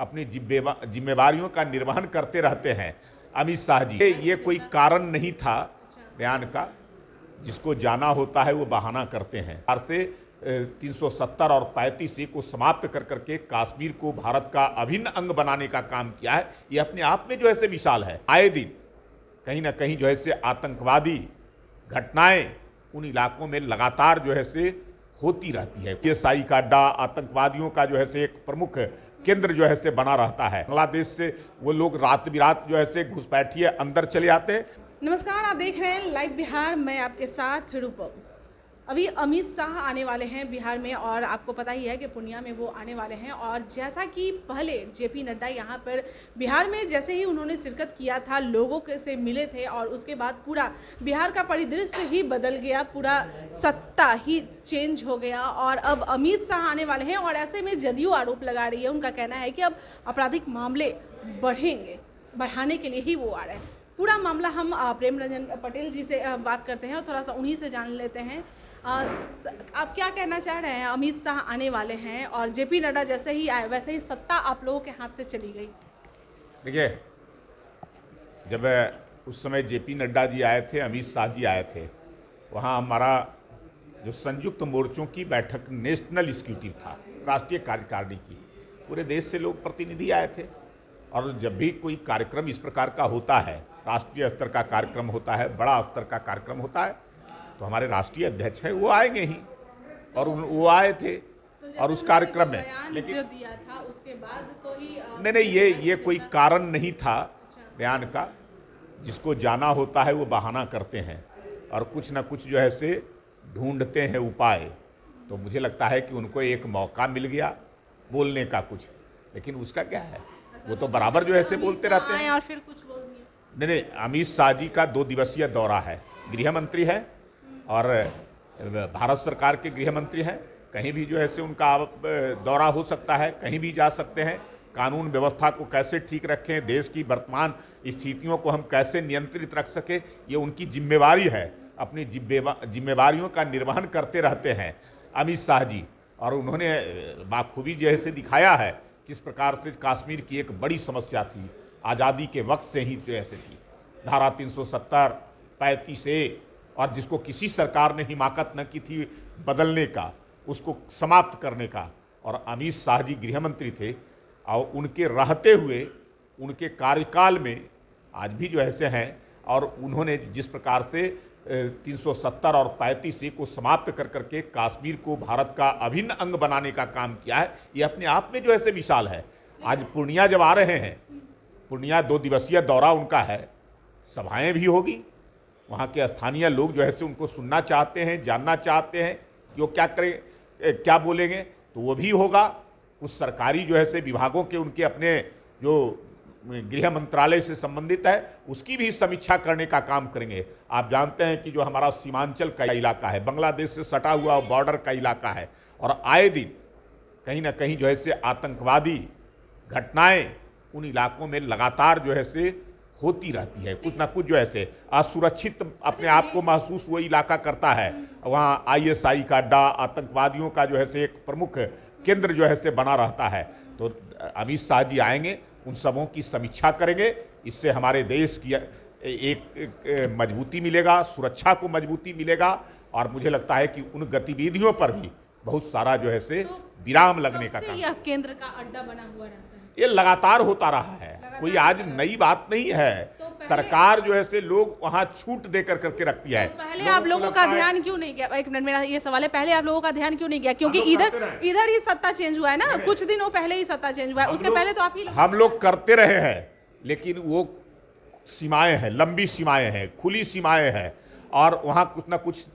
अपनी जिम्मेवारियों का निर्वहन करते रहते हैं अमित शाह जी। ये कोई कारण नहीं था बयान का, जिसको जाना होता है वो बहाना करते हैं। से 370 और 35A को समाप्त कर करके कश्मीर को भारत का अभिन्न अंग बनाने का काम किया है। ये अपने आप में जो है से मिसाल है। आए दिन कहीं ना कहीं जो है से आतंकवादी घटनाएं उन इलाकों में लगातार जो है से होती रहती है। ISI का अड्डा आतंकवादियों का जो है से एक प्रमुख केंद्र जो है से बना रहता है। बांग्लादेश से वो लोग रात बिरात जो है से घुसपैठिए अंदर चले आते हैं। नमस्कार, आप देख रहे हैं लाइव बिहार। मैं आपके साथ रूपम। अभी अमित शाह आने वाले हैं बिहार में और आपको पता ही है कि पूर्णिया में वो आने वाले हैं। और जैसा कि पहले JP नड्डा यहाँ पर बिहार में जैसे ही उन्होंने शिरकत किया था, लोगों के से मिले थे और उसके बाद पूरा बिहार का परिदृश्य ही बदल गया, पूरा सत्ता ही चेंज हो गया। और अब अमित शाह आने वाले हैं और ऐसे में जदयू आरोप लगा रही है। उनका कहना है कि अब आपराधिक मामले बढ़ाने के लिए ही वो आ रहे हैं। पूरा मामला हम प्रेम रंजन पटेल जी से बात करते हैं और थोड़ा सा उन्हीं से जान लेते हैं। आप क्या कहना चाह रहे हैं? अमित शाह आने वाले हैं और JP नड्डा जैसे ही आए वैसे ही सत्ता आप लोगों के हाथ से चली गई। देखिए, जब उस समय JP नड्डा जी आए थे, अमित शाह जी आए थे, वहाँ हमारा जो संयुक्त मोर्चों की बैठक नेशनल एग्जीक्यूटिव था, राष्ट्रीय कार्यकारिणी की, पूरे देश से लोग प्रतिनिधि आए थे। और जब भी कोई कार्यक्रम इस प्रकार का होता है, राष्ट्रीय स्तर का कार्यक्रम होता है, बड़ा स्तर का कार्यक्रम होता है, तो हमारे राष्ट्रीय अध्यक्ष हैं वो आएंगे ही। और वो आए थे और उस कार्यक्रम में, लेकिन जो दिया था उसके बाद तो ही नहीं, ये कोई कारण नहीं था बयान का, जिसको जाना होता है वो बहाना करते हैं और कुछ ना कुछ जो है से ढूंढते हैं उपाय। तो मुझे लगता है कि उनको एक मौका मिल गया बोलने का कुछ, लेकिन उसका क्या है, वो तो बराबर जो है से बोलते रहते हैं। और फिर कुछ बोल दिया। नहीं, अमित शाह जी का 2 दिवसीय दौरा है। गृह मंत्री है और भारत सरकार के गृह मंत्री हैं। कहीं भी जो है से उनका दौरा हो सकता है, कहीं भी जा सकते हैं। कानून व्यवस्था को कैसे ठीक रखें, देश की वर्तमान स्थितियों को हम कैसे नियंत्रित रख सकें, ये उनकी जिम्मेवारी है। अपनी जिम्मेवारियों का निर्वहन करते रहते हैं अमित शाह जी। और उन्होंने बाखूबी जो है से दिखाया है किस प्रकार से कश्मीर की एक बड़ी समस्या थी, आज़ादी के वक्त से ही जो ऐसे थी, धारा 370, 35A, और जिसको किसी सरकार ने हिमाकत न की थी बदलने का, उसको समाप्त करने का। और अमित शाह जी गृह मंत्री थे और उनके रहते हुए, उनके कार्यकाल में आज भी जो ऐसे हैं। और उन्होंने जिस प्रकार से 370 और 35A को समाप्त कर करके कश्मीर को भारत का अभिन्न अंग बनाने का काम किया है, ये अपने आप में जो है से मिसाल है। आज पूर्णिया जब आ रहे हैं, पूर्णिया 2 दिवसीय दौरा उनका है, सभाएं भी होगी, वहाँ के स्थानीय लोग जो है से उनको सुनना चाहते हैं, जानना चाहते हैं कि वो क्या करें, क्या बोलेंगे, तो वो भी होगा। कुछ सरकारी जो है से विभागों के उनके अपने जो गृह मंत्रालय से संबंधित है उसकी भी समीक्षा करने का काम करेंगे। आप जानते हैं कि जो हमारा सीमांचल का इलाका है, बांग्लादेश से सटा हुआ बॉर्डर का इलाका है, और आए दिन कहीं ना कहीं जो है से आतंकवादी घटनाएं उन इलाकों में लगातार जो है से होती रहती है। कुछ ना कुछ जो ऐसे असुरक्षित अपने आप को महसूस वो इलाका करता है। वहाँ ISI का अड्डा आतंकवादियों का जो है से एक प्रमुख केंद्र जो है से बना रहता है। तो अमित शाह जी आएंगे, उन सबों की समीक्षा करेंगे। इससे हमारे देश की एक मजबूती मिलेगा, सुरक्षा को मजबूती मिलेगा। और मुझे लगता है कि उन गतिविधियों पर भी बहुत सारा जो है से विराम लगने का काम, यह केंद्र का अड्डा बना हुआ रहता है, ये लगातार होता रहा है। कोई आज नई बात नहीं है। सरकार जो है से लोग वहाँ छूट देकर करके रखती है। पहले आप लोगों का ध्यान क्यों नहीं गया? एक मिनट, मेरा ये सवाल है, पहले आप लोगों का ध्यान क्यों नहीं गया? क्योंकि इधर ही सत्ता चेंज हुआ है ना, कुछ दिनों पहले ही सत्ता चेंज हुआ है, उसके पहले तो आप ही हम लोग करते रहे हैं, लेकिन वो सीमाएं हैं, लंबी सीमाएं हैं, खुली सीमाएं हैं। और वहाँ कुछ ना कुछ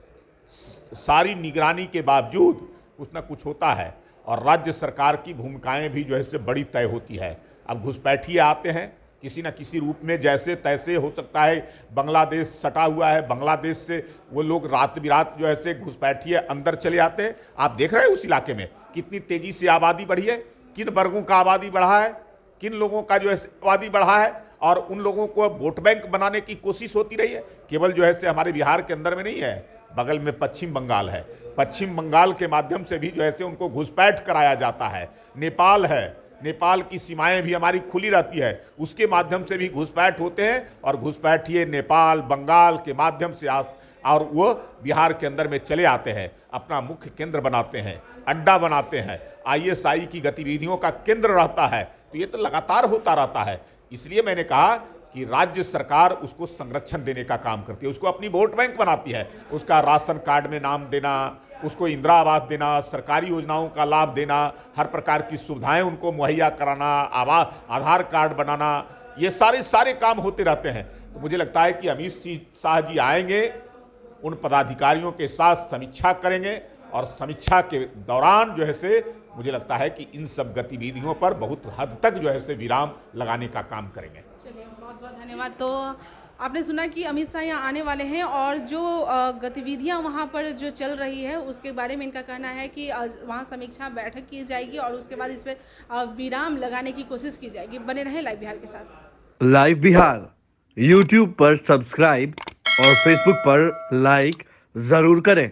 सारी निगरानी के बावजूद कुछ ना कुछ होता है। और राज्य सरकार की भूमिकाएं भी जो है से बड़ी तय होती है। अब घुसपैठिए आते हैं किसी न किसी रूप में, जैसे तैसे हो सकता है। बांग्लादेश सटा हुआ है, बांग्लादेश से वो लोग रात बिरात जो है से घुसपैठिए अंदर चले आते हैं। आप देख रहे हैं उस इलाके में कितनी तेजी से आबादी बढ़ी है, किन वर्गों का आबादी बढ़ा है, किन लोगों का जो है आबादी बढ़ा है। और उन लोगों को वोट बैंक बनाने की कोशिश होती रही है। केवल जो है से हमारे बिहार के अंदर में नहीं है, बगल में पश्चिम बंगाल है, पश्चिम बंगाल के माध्यम से भी जो है से उनको घुसपैठ कराया जाता है। नेपाल है, नेपाल की सीमाएं भी हमारी खुली रहती है, उसके माध्यम से भी घुसपैठ होते हैं और घुसपैठिए नेपाल बंगाल के माध्यम से और वो बिहार के अंदर में चले आते हैं, अपना मुख्य केंद्र बनाते हैं, अड्डा बनाते हैं, आईएसआई की गतिविधियों का केंद्र रहता है। तो ये तो लगातार होता रहता है। इसलिए मैंने कहा कि राज्य सरकार उसको संरक्षण देने का काम करती है, उसको अपनी वोट बैंक बनाती है, उसका राशन कार्ड में नाम देना, उसको इंदिरा आवास देना, सरकारी योजनाओं का लाभ देना, हर प्रकार की सुविधाएं उनको मुहैया कराना, आधार कार्ड बनाना, ये सारे काम होते रहते हैं। तो मुझे लगता है कि अमित शाह जी आएंगे, उन पदाधिकारियों के साथ समीक्षा करेंगे और समीक्षा के दौरान जो है से मुझे लगता है कि इन सब गतिविधियों पर बहुत हद तक जो है से विराम लगाने का काम करेंगे। चलिए, बहुत बहुत धन्यवाद। तो आपने सुना कि अमित शाह यहाँ आने वाले हैं और जो गतिविधियाँ वहाँ पर जो चल रही है उसके बारे में इनका कहना है कि वहाँ समीक्षा बैठक की जाएगी और उसके बाद इस पर विराम लगाने की कोशिश की जाएगी। बने रहें लाइव बिहार के साथ। लाइव बिहार यूट्यूब पर सब्सक्राइब और फेसबुक पर लाइक जरूर करें।